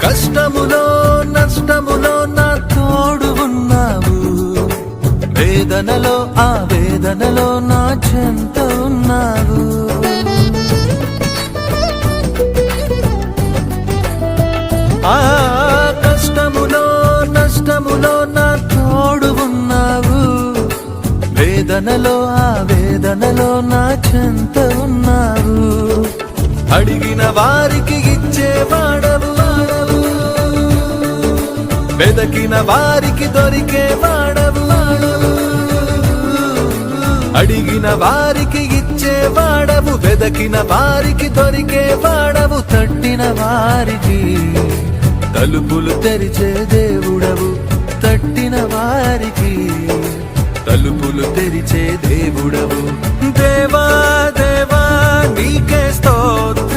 కష్టములో నష్టములో నా తోడు ఉన్నావు, వేదనలో ఆ వేదనలో నా చెంత ఉన్నావు. ఆ కష్టములో నష్టములో నా తోడు ఉన్నావు, వేదనలో ఆ వేదనలో నా చెంత ఉన్నావు. అడిగిన వారికి ఇచ్చేవాడవు, వెదకిన వారికి దొరికేవాడవు. అడిగిన వారికి ఇచ్చేవాడవు, వెదకిన వారికి దొరికేవాడవు. తట్టిన వారికి తలుపులు తెరిచే దేవుడవు, తట్టిన వారికి తలుపులు తెరిచే దేవుడవు. దేవా దేవా నీకే స్తోత్రం.